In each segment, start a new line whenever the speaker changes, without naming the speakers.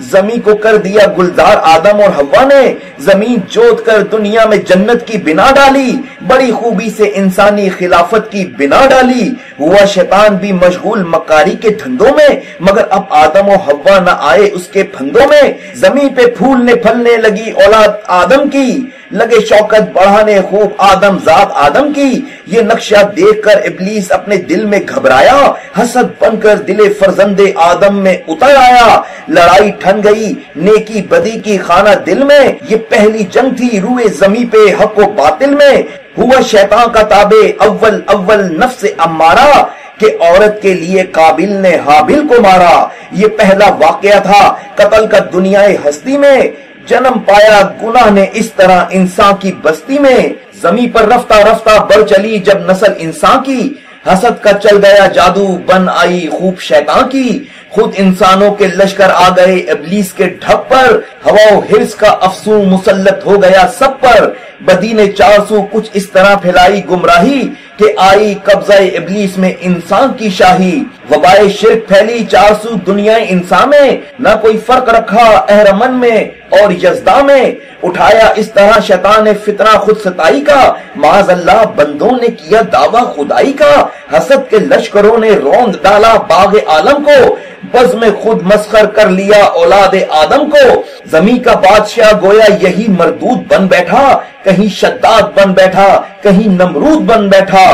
زمین کو کر دیا گلزار آدم اور حوا نے، زمین جوت کر دنیا میں جنت کی بنا ڈالی، بڑی خوبی سے انسانی خلافت کی بنا ڈالی۔ ہوا شیطان بھی مشغول مکاری کے دھندوں میں، مگر اب آدم و حوا نہ آئے اس کے پھندوں میں۔ زمین پہ پھولنے پھلنے لگی اولاد آدم کی، لگے شوکت بڑھانے خوب آدم ذات آدم کی۔ یہ نقشہ دیکھ کر ابلیس اپنے دل میں گھبرایا، حسد بن کر دل فرزند آدم میں اتر آیا۔ لڑائی ٹھن گئی نیکی بدی کی خانہ دل میں، یہ پہلی جنگ تھی روئے زمین پہ حق و باطل میں۔ ہوا شیطان کا تابع اول نفس امارہ، کہ عورت کے لیے قابل نے حابل کو مارا۔ یہ پہلا واقعہ تھا قتل کا دنیا ہستی میں، جنم پایا گناہ نے اس طرح انسان کی بستی میں۔ زمین پر رفتہ رفتہ بڑھ چلی جب نسل انسان کی، حسد کا چل گیا جادو بن آئی خوب شیطان کی۔ خود انسانوں کے لشکر آ گئے ابلیس کے ڈھپ پر، ہوا و حرص کا افسون مسلط ہو گیا سب پر۔ بدی نے 400 کچھ اس طرح پھیلائی گمراہی، کہ آئی قبضہ ابلیس میں انسان کی شاہی۔ وبائے شرک پھیلی 400 دنیا انسان میں، نہ کوئی فرق رکھا اہرمن میں اور یزدہ میں۔ اٹھایا اس طرح شیطان نے فتنہ خود ستائی کا، معاذ اللہ بندوں نے کیا دعویٰ خدائی کا۔ حسد کے لشکروں نے روند ڈالا باغ عالم کو، بز میں خود مسخر کر لیا اولاد آدم کو۔ زمین کا بادشاہ گویا یہی مردود بن بیٹھا، کہیں شداد بن بیٹھا کہیں نمرود بن بیٹھا۔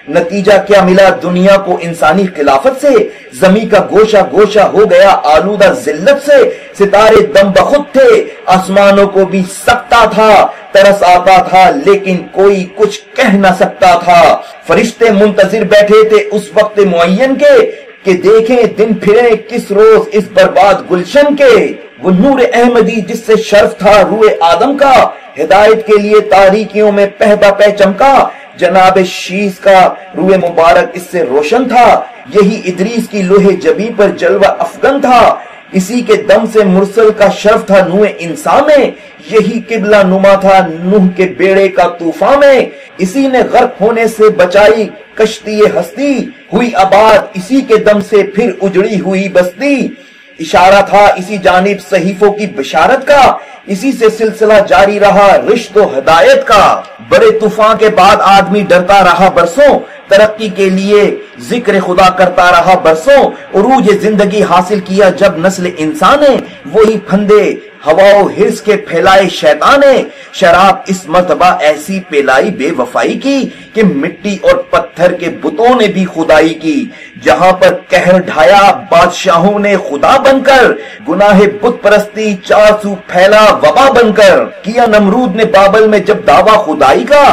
نتیجہ کیا ملا دنیا کو انسانی خلافت سے؟ زمین کا گوشہ گوشہ ہو گیا آلودہ ذلت سے۔ ستارے دم بخود تھے، آسمانوں کو بھی سکتا تھا، ترس آتا تھا لیکن کوئی کچھ کہہ نہ سکتا تھا۔ فرشتے منتظر بیٹھے تھے اس وقت معین کے، کہ دیکھیں دن پھریں کس روز اس برباد گلشن کے۔ وہ نور احمدی جس سے شرف تھا روئے آدم کا، ہدایت کے لیے تاریکیوں میں پہدا پہ چمکا۔ جناب شیس کا روئے مبارک اس سے روشن تھا، یہی ادریس کی لوہے جبی پر جلوہ افغن تھا۔ اسی کے دم سے مرسل کا شرف تھا نوح انسان میں، یہی قبلہ نما تھا نوح کے بیڑے کا طوفان میں۔ اسی نے غرق ہونے سے بچائی کشتی ہستی، ہوئی آباد اسی کے دم سے پھر اجڑی ہوئی بستی۔ اشارہ تھا اسی جانب صحیفوں کی بشارت کا، اسی سے سلسلہ جاری رہا رشد و ہدایت کا۔ بڑے طوفان کے بعد آدمی ڈرتا رہا برسوں، ترقی کے لیے ذکر خدا کرتا رہا برسوں۔ عروج زندگی حاصل کیا جب نسل انسان نے، وہی پھندے ہوا و حرص کے پھیلائے شیطان نے۔ شراب اس مرتبہ ایسی پلائی بے وفائی کی، کہ مٹی اور پتھر کے بتوں نے بھی خدائی کی۔ جہاں پر قہر ڈھایا بادشاہوں نے خدا بن کر، گناہ بت پرستی 400 پھیلا وبا بن کر۔ کیا نمرود نے بابل میں جب دعویٰ خدائی کا،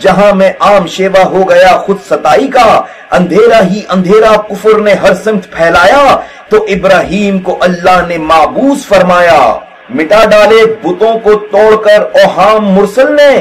جہاں میں عام شیوا ہو گیا خود ستائی کا۔ اندھیرا ہی اندھیرا کفر نے ہر سمت پھیلایا، تو ابراہیم کو اللہ نے معبوس فرمایا۔ مٹا ڈالے بتوں کو توڑ کر اوہام مرسل نے،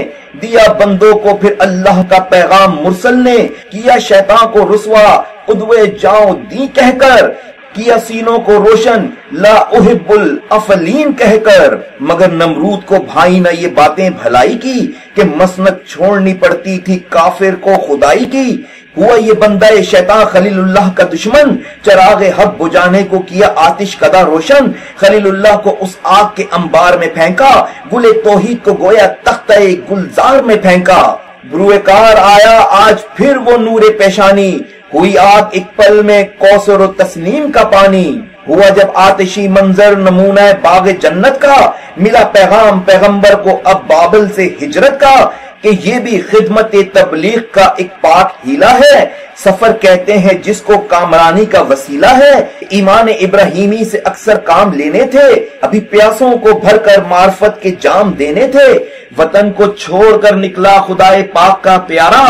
دیا بندوں کو پھر اللہ کا پیغام مرسل نے۔ کیا شیطان کو رسوا قدوے جاؤ دی کہہ کر، کیا سینوں کو روشن لا احب الافلین کہہ کر۔ مگر نمرود کو بھائی نہ یہ باتیں بھلائی کی، کہ مسنت چھوڑنی پڑتی تھی کافر کو خدائی کی۔ ہوا یہ بندہ شیطان خلیل اللہ کا دشمن، چراغ حق بجانے کو کیا آتش کدا روشن۔ خلیل اللہ کو اس آگ کے انبار میں پھینکا، گل توحید کو گویا تختہ گلزار میں پھینکا۔ بروئے کار آیا آج پھر وہ نور پیشانی، ہوئی آگ ایک پل میں کوثر و تسنیم کا پانی۔ ہوا جب آتشی منظر نمونہ باغ جنت کا، ملا پیغام پیغمبر کو اب بابل سے ہجرت کا، کہ یہ بھی خدمت تبلیغ کا ایک پاک ہیلا ہے۔ سفر کہتے ہیں جس کو کامرانی کا وسیلہ ہے۔ ایمان ابراہیمی سے اکثر کام لینے تھے، ابھی پیاسوں کو بھر کر معرفت کے جام دینے تھے۔ وطن کو چھوڑ کر نکلا خدائے پاک کا پیارا،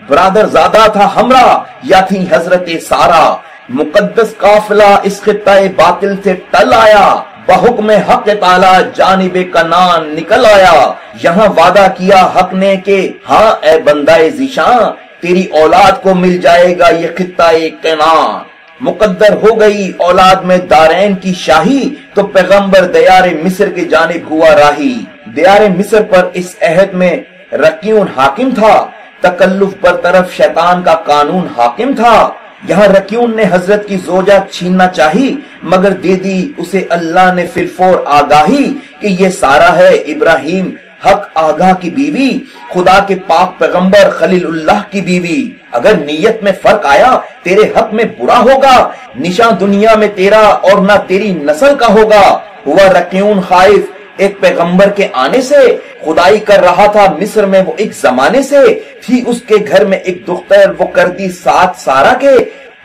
برادر زادہ تھا ہمراہ یا تھی حضرت سارا۔ مقدس قافلہ اس خطہ باطل سے ٹل آیا، بحکم حق تعالی جانب کنان نکل آیا۔ یہاں وعدہ کیا حق نے کہ ہاں اے بندہ ذیشان، تیری اولاد کو مل جائے گا یہ خطہ کنان۔ مقدر ہو گئی اولاد میں دارین کی شاہی، تو پیغمبر دیار مصر کی جانب ہوا راہی۔ دیار مصر پر اس عہد میں رقیون حاکم تھا، تکلف برطرف شیطان کا قانون حاکم تھا۔ یہاں رکیون نے حضرت کی زوجہ چھیننا چاہی، مگر دے دی اسے اللہ نے فلفور آگاہی کہ یہ سارا ہے ابراہیم حق آگاہ کی بیوی، خدا کے پاک پیغمبر خلیل اللہ کی بیوی۔ اگر نیت میں فرق آیا تیرے حق میں برا ہوگا، نشان دنیا میں تیرا اور نہ تیری نسل کا ہوگا۔ ہوا رکیون خائف ایک پیغمبر کے آنے سے، خدائی کر رہا تھا مصر میں وہ ایک زمانے سے، تھی اس کے گھر میں ایک دختر وہ کر دی ساتھ سارا کے،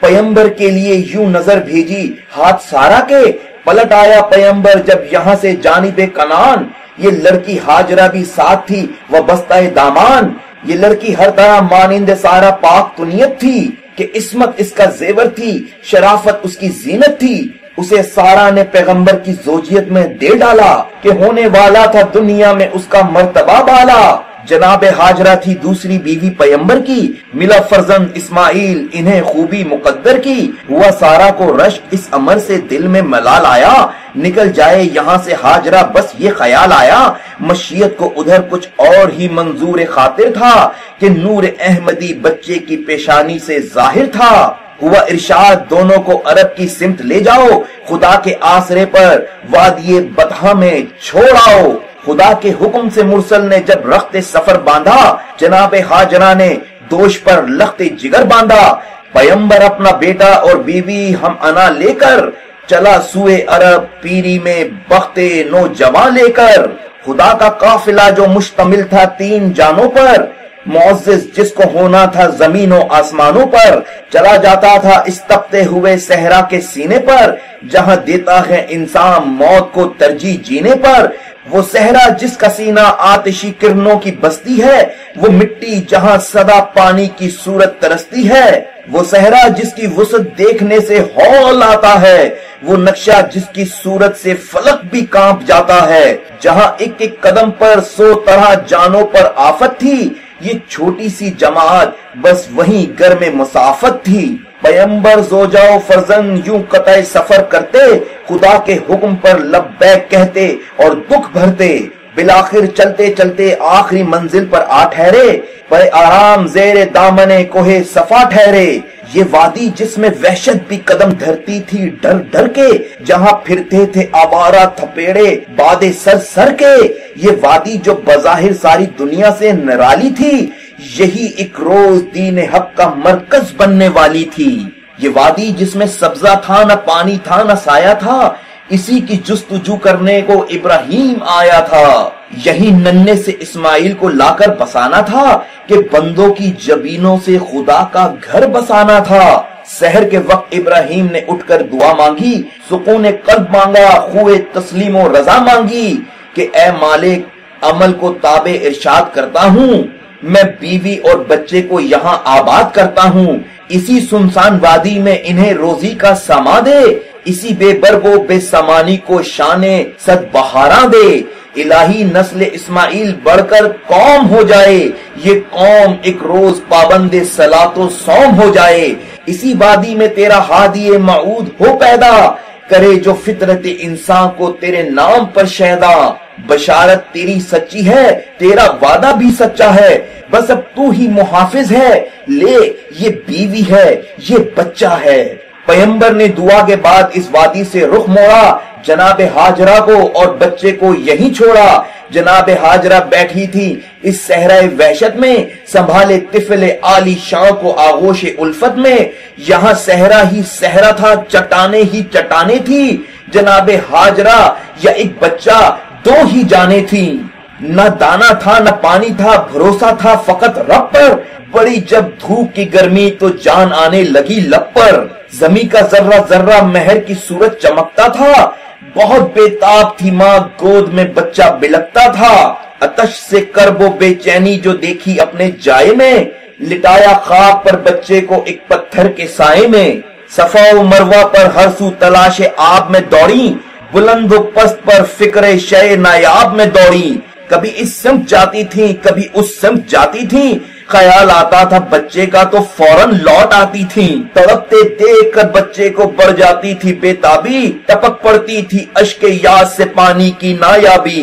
پیغمبر کے لیے یوں نظر بھیجی ہاتھ سارا کے، پلٹ آیا پیغمبر جب یہاں سے جانب کنعان، یہ لڑکی ہاجرہ بھی ساتھ تھی وہ بستہ دامان، یہ لڑکی ہر طرح مانند سارا پاک تنیت تھی کہ عصمت اس کا زیور تھی، شرافت اس کی زینت تھی، اسے سارا نے پیغمبر کی زوجیت میں دے ڈالا کہ ہونے والا تھا دنیا میں اس کا مرتبہ بالا۔ جناب ہاجرہ تھی دوسری بیوی پیغمبر کی، ملا فرزند اسماعیل انہیں خوبی مقدر کی، ہوا سارا کو رشک اس امر سے دل میں ملال آیا، نکل جائے یہاں سے ہاجرہ بس یہ خیال آیا، مشیت کو ادھر کچھ اور ہی منظور خاطر تھا کہ نور احمدی بچے کی پیشانی سے ظاہر تھا۔ ہوا ارشاد دونوں کو عرب کی سمت لے جاؤ، خدا کے آسرے پر وادی بطحا میں چھوڑ آؤ۔ خدا کے حکم سے مرسل نے جب رخت سفر باندھا، جناب ہاجرہ نے دوش پر لخت جگر باندھا، پیغمبر اپنا بیٹا اور بیوی ہم انا لے کر چلا سوئے عرب پیری میں بخت نوجوان لے کر۔ خدا کا قافلہ جو مشتمل تھا 3 جانوں پر، معزز جس کو ہونا تھا زمین و آسمانوں پر، چلا جاتا تھا اس تپتے ہوئے صحرا کے سینے پر، جہاں دیتا ہے انسان موت کو ترجیح جینے پر۔ وہ صحرا جس کا سینہ آتشی کرنوں کی بستی ہے، وہ مٹی جہاں سدا پانی کی صورت ترستی ہے، وہ صحرا جس کی وسعت دیکھنے سے ہول آتا ہے، وہ نقشہ جس کی صورت سے فلک بھی کانپ جاتا ہے، جہاں ایک ایک قدم پر 100 طرح جانوں پر آفت تھی، یہ چھوٹی سی جماعت بس وہیں گر میں مسافت تھی۔ پیغمبر زوجہ و فرزند یوں قطع سفر کرتے، خدا کے حکم پر لبیک کہتے اور دکھ بھرتے، بالآخر چلتے چلتے آخری منزل پر آ ٹھہرے، پر آرام زیر دامن کوہ صفا ٹھہرے۔ یہ وادی جس میں وحشت بھی قدم دھرتی تھی ڈر ڈر کے، جہاں پھرتے تھے آوارہ تھپیڑے باد سر سر کے، یہ وادی جو بظاہر ساری دنیا سے نرالی تھی، یہی ایک روز دین حق کا مرکز بننے والی تھی۔ یہ وادی جس میں سبزہ تھا نہ پانی تھا نہ سایہ تھا، اسی کی جستجو کرنے کو ابراہیم آیا تھا، یہی ننھے سے اسماعیل کو لا کر بسانا تھا کہ بندوں کی جبینوں سے خدا کا گھر بسانا تھا۔ سحر کے وقت ابراہیم نے اٹھ کر دعا مانگی، سکون قلب مانگا، خوئے تسلیم و رضا مانگی کہ اے مالک عمل کو تابع ارشاد کرتا ہوں، میں بیوی اور بچے کو یہاں آباد کرتا ہوں، اسی سنسان وادی میں انہیں روزی کا ساما دے، اسی بے برگ و بے سامانی کو شان صد بہاراں دے، الہی نسل اسماعیل بڑھ کر قوم ہو جائے، یہ قوم ایک روز پابند صلاۃ و صوم ہو جائے، اسی وادی میں تیرا ہادی معود ہو پیدا، کرے جو فطرت انسان کو تیرے نام پر شہدا، بشارت تیری سچی ہے، تیرا وعدہ بھی سچا ہے، بس اب تو ہی محافظ ہے، لے یہ بیوی ہے، یہ بچہ ہے۔ پیغمبر نے دعا کے بعد اس وادی سے رخ موڑا، جناب ہاجرہ کو اور بچے کو یہیں چھوڑا۔ جناب ہاجرہ بیٹھی تھی اس صحرائے وحشت میں، سنبھالے طفل عالی شان کو آغوش الفت میں، یہاں صحرا ہی صحرا تھا، چٹانے ہی چٹانے تھی، جناب ہاجرہ یا ایک بچہ دو ہی جانے تھی، نہ دانا تھا نہ پانی تھا، بھروسہ تھا فقط رب پر، بڑی جب دھوپ کی گرمی تو جان آنے لگی لب پر، زمین کا ذرہ ذرہ مہر کی صورت چمکتا تھا، بہت بے تاب تھی ماں گود میں بچہ بلکتا تھا، آتش سے کرب و بے چینی جو دیکھی اپنے جائے میں، لٹایا خاک پر بچے کو ایک پتھر کے سائے میں، صفا و مروہ پر ہر سو تلاش آب میں دوڑی، بلند و پست پر فکر شے نایاب میں دوڑی، کبھی اس سمت جاتی تھی کبھی اس سمت جاتی تھی، خیال آتا تھا بچے کا تو فوراً لوٹ آتی تھی، تڑپتے دیکھ کر بچے کو بڑھ جاتی تھی بے تابی، ٹپک پڑتی تھی اشک یاد سے پانی کی نایابی،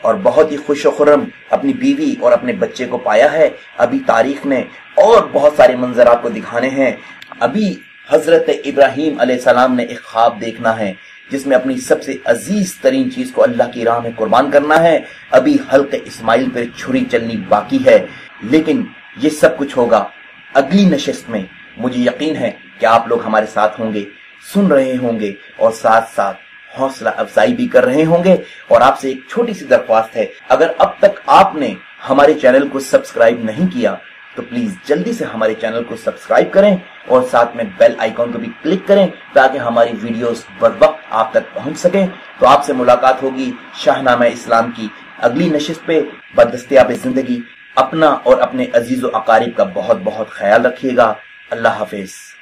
اور بہت ہی خوش و خرم اپنی بیوی اور اپنے بچے کو پایا ہے۔ ابھی تاریخ نے اور بہت سارے منظر آپ کو دکھانے ہیں۔ ابھی حضرت ابراہیم علیہ السلام نے ایک خواب دیکھنا ہے جس میں اپنی سب سے عزیز ترین چیز کو اللہ کی راہ میں قربان کرنا ہے۔ ابھی حلق اسماعیل پر چھری چلنی باقی ہے، لیکن یہ سب کچھ ہوگا اگلی نشست میں۔ مجھے یقین ہے کہ آپ لوگ ہمارے ساتھ ہوں گے، سن رہے ہوں گے اور ساتھ ساتھ حوصلہ افزائی بھی کر رہے ہوں گے۔ اور آپ سے ایک چھوٹی سی درخواست ہے، اگر اب تک آپ نے ہمارے چینل کو سبسکرائب نہیں کیا تو پلیز جلدی سے ہمارے چینل کو سبسکرائب کریں اور ساتھ میں بیل آئیکن کو بھی کلک کریں تاکہ ہماری ویڈیوز بر وقت آپ تک پہنچ سکیں۔ تو آپ سے ملاقات ہوگی شاہنامہ اسلام کی اگلی نشست پہ۔ بدستیاب زندگی، اپنا اور اپنے عزیز و اقارب کا بہت بہت خیال رکھیے گا۔ اللہ حافظ۔